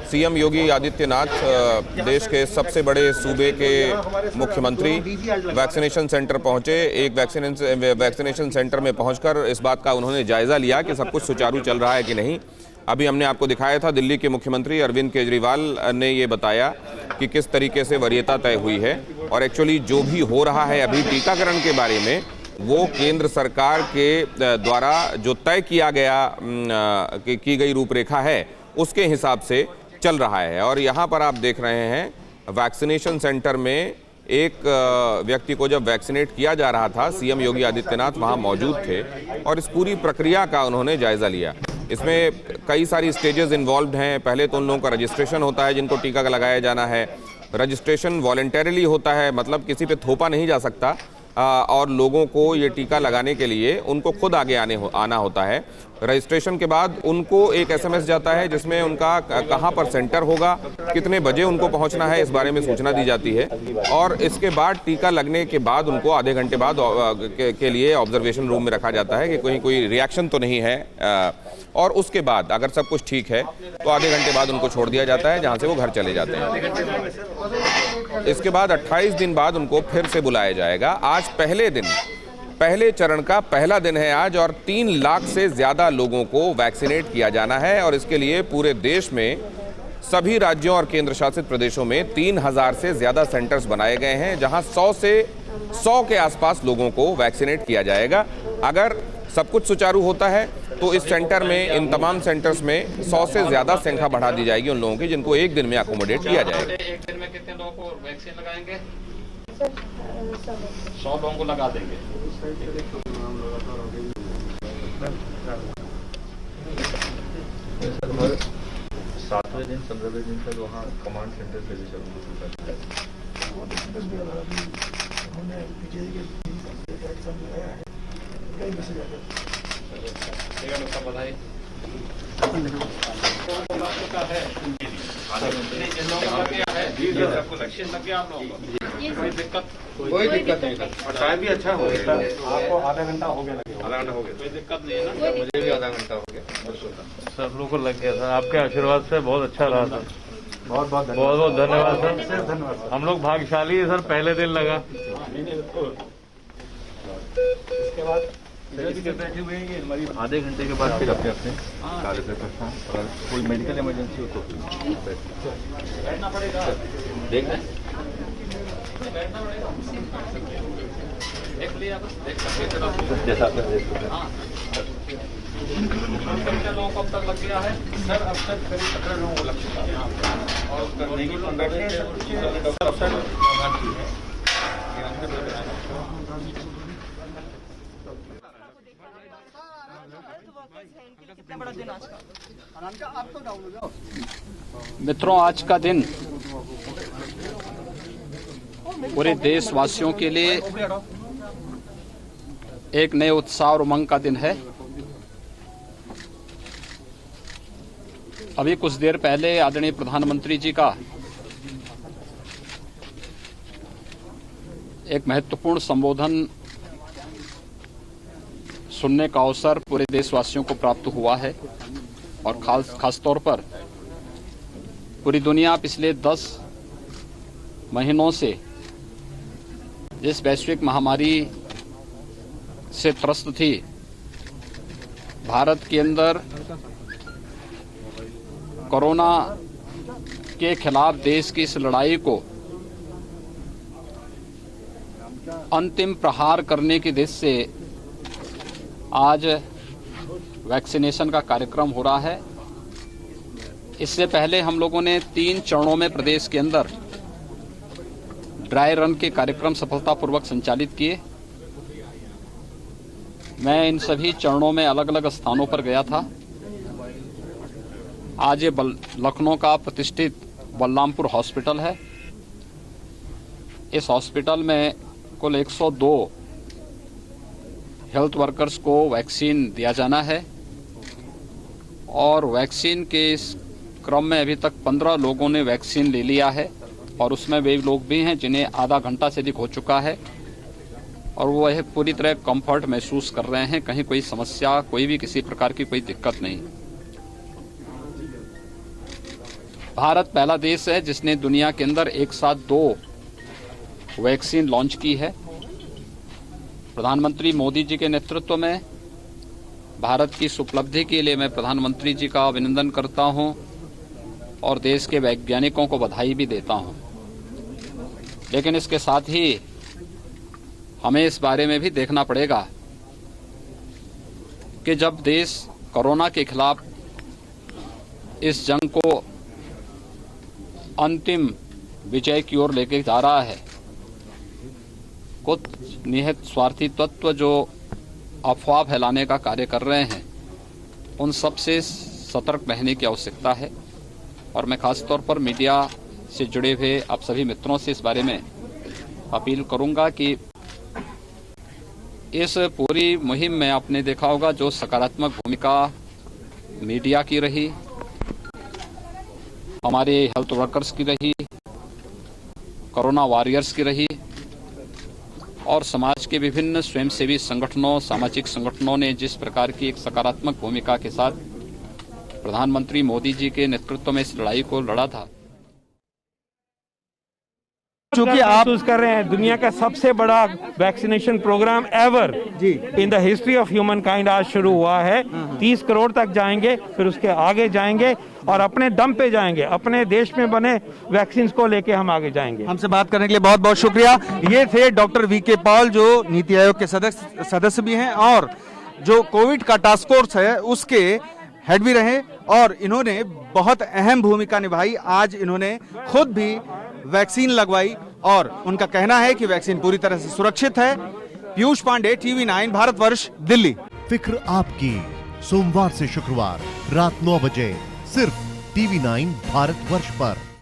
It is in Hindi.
सीएम योगी आदित्यनाथ देश के सबसे बड़े सूबे के मुख्यमंत्री वैक्सीनेशन सेंटर पहुंचे। एक वैक्सीनेशन सेंटर में पहुंचकर इस बात का उन्होंने जायजा लिया कि सब कुछ सुचारू चल रहा है कि नहीं। अभी हमने आपको दिखाया था, दिल्ली के मुख्यमंत्री अरविंद केजरीवाल ने ये बताया कि किस तरीके से वरीयता तय हुई है और एक्चुअली जो भी हो रहा है अभी टीकाकरण के बारे में, वो केंद्र सरकार के द्वारा जो तय किया गया की गई रूपरेखा है उसके हिसाब से चल रहा है। और यहाँ पर आप देख रहे हैं वैक्सीनेशन सेंटर में एक व्यक्ति को जब वैक्सीनेट किया जा रहा था, सीएम योगी आदित्यनाथ वहाँ मौजूद थे और इस पूरी प्रक्रिया का उन्होंने जायजा लिया। इसमें कई सारी स्टेजेस इन्वॉल्व हैं। पहले तो उन लोगों का रजिस्ट्रेशन होता है जिनको टीका लगाया जाना है। रजिस्ट्रेशन वॉलंटरीली होता है, मतलब किसी पे थोपा नहीं जा सकता और लोगों को ये टीका लगाने के लिए उनको खुद आगे आना होता है। रजिस्ट्रेशन के बाद उनको एक एसएमएस जाता है जिसमें उनका कहाँ पर सेंटर होगा, कितने बजे उनको पहुंचना है, इस बारे में सूचना दी जाती है। और इसके बाद टीका लगने के बाद उनको आधे घंटे बाद के लिए ऑब्जर्वेशन रूम में रखा जाता है कि कहीं कोई रिएक्शन तो नहीं है। और उसके बाद अगर सब कुछ ठीक है तो आधे घंटे बाद उनको छोड़ दिया जाता है, जहाँ से वो घर चले जाते हैं। इसके बाद 28 दिन बाद उनको फिर से बुलाया जाएगा। आज पहले चरण का पहला दिन है आज और 3 लाख से ज़्यादा लोगों को वैक्सीनेट किया जाना है। और इसके लिए पूरे देश में सभी राज्यों और केंद्र शासित प्रदेशों में 3000 से ज़्यादा सेंटर्स बनाए गए हैं, जहां 100 के आसपास लोगों को वैक्सीनेट किया जाएगा। अगर सब कुछ सुचारू होता है तो इस सेंटर में, इन तमाम सेंटर्स में 100 से ज़्यादा संख्या बढ़ा दी जाएगी उन लोगों की जिनको एक दिन में अकोमोडेट किया जाएगा। एक दिन में कितने लोगों को वैक्सीन लगाएंगे? 100 लोगों को लगा देंगे। सातवें दिन 15वें दिन तक वहाँ कमांड सेंटर पे भी कोई दिक्कत नहीं और चाय भी अच्छा हो गया। आपको आधा घंटा हो गया, कोई दिक्कत नहीं है ना? मुझे भी आधा घंटा हो गया। सब लोग को लग गया सर, आपके आशीर्वाद से बहुत अच्छा रहा सर। बहुत बहुत धन्यवाद सर। धन्यवाद। हम लोग भाग्यशाली है सर, पहले दिन लगा। इसके बाद बैठे हुए हैं हमारी आधे घंटे के बाद फिर अपने अपने कार्य पे करता हूँ। अगर कोई मेडिकल इमरजेंसी हो तो बैठना पड़ेगा। देख लें। देख लिया, देख सकते जैसा आपने देख लिया। हाँ, कितने लोगों को अब तक लग गया है? सर अब तक करीब 17 लोगों को लग चुका है। और करने की कितना बड़ा दिन आज का। मित्रों, आज का दिन पूरे देशवासियों के लिए एक नए उत्साह और उमंग का दिन है। अभी कुछ देर पहले आदरणीय प्रधानमंत्री जी का एक महत्वपूर्ण संबोधन सुनने का अवसर पूरे देशवासियों को प्राप्त हुआ है और खास तौर पर पूरी दुनिया पिछले 10 महीनों से जिस वैश्विक महामारी से त्रस्त थी, भारत के अंदर कोरोना के खिलाफ देश की इस लड़ाई को अंतिम प्रहार करने की दिशा से आज वैक्सीनेशन का कार्यक्रम हो रहा है। इससे पहले हम लोगों ने 3 चरणों में प्रदेश के अंदर ड्राई रन के कार्यक्रम सफलतापूर्वक संचालित किए। मैं इन सभी चरणों में अलग अलग स्थानों पर गया था। आज ये लखनऊ का प्रतिष्ठित बलरामपुर हॉस्पिटल है। इस हॉस्पिटल में कुल 102 हेल्थ वर्कर्स को वैक्सीन दिया जाना है और वैक्सीन के इस क्रम में अभी तक 15 लोगों ने वैक्सीन ले लिया है और उसमें वे लोग भी हैं जिन्हें आधा घंटा से अधिक हो चुका है और वो यह पूरी तरह कंफर्ट महसूस कर रहे हैं। कहीं कोई समस्या, कोई भी किसी प्रकार की कोई दिक्कत नहीं। भारत पहला देश है जिसने दुनिया के अंदर एक साथ 2 वैक्सीन लॉन्च की है। प्रधानमंत्री मोदी जी के नेतृत्व में भारत की इस उपलब्धि के लिए मैं प्रधानमंत्री जी का अभिनंदन करता हूं और देश के वैज्ञानिकों को बधाई भी देता हूं। लेकिन इसके साथ ही हमें इस बारे में भी देखना पड़ेगा कि जब देश कोरोना के खिलाफ इस जंग को अंतिम विजय की ओर लेके जा रहा है, कुछ निहित स्वार्थी तत्व जो अफवाह फैलाने का कार्य कर रहे हैं, उन सब से सतर्क रहने की आवश्यकता है। और मैं खास तौर पर मीडिया से जुड़े हुए आप सभी मित्रों से इस बारे में अपील करूंगा कि इस पूरी मुहिम में आपने देखा होगा जो सकारात्मक भूमिका मीडिया की रही, हमारे हेल्थ वर्कर्स की रही, कोरोना वॉरियर्स की रही और समाज के विभिन्न स्वयंसेवी संगठनों, सामाजिक संगठनों ने जिस प्रकार की एक सकारात्मक भूमिका के साथ प्रधानमंत्री मोदी जी के नेतृत्व में इस लड़ाई को लड़ा था। चूंकि आप महसूस कर रहे हैं दुनिया का सबसे बड़ा vaccination programme ever in the history of humankind आज शुरू हुआ है। 30 करोड़ तक जाएंगे, फिर उसके आगे जाएंगे और अपने दम पे जाएंगे। अपने देश में बने वैक्सीन को लेके हम आगे जाएंगे। हमसे बात करने के लिए बहुत बहुत शुक्रिया। ये थे डॉक्टर वीके पॉल जो नीति आयोग के सदस्य भी हैं और जो कोविड का टास्क फोर्स है उसके हेड भी रहे और इन्होंने बहुत अहम भूमिका निभाई। आज इन्होंने खुद भी वैक्सीन लगवाई और उनका कहना है कि वैक्सीन पूरी तरह से सुरक्षित है। पीयूष पांडे, TV9 भारतवर्ष, दिल्ली। फिक्र आपकी, सोमवार से शुक्रवार रात 9 बजे सिर्फ TV9 भारतवर्ष पर।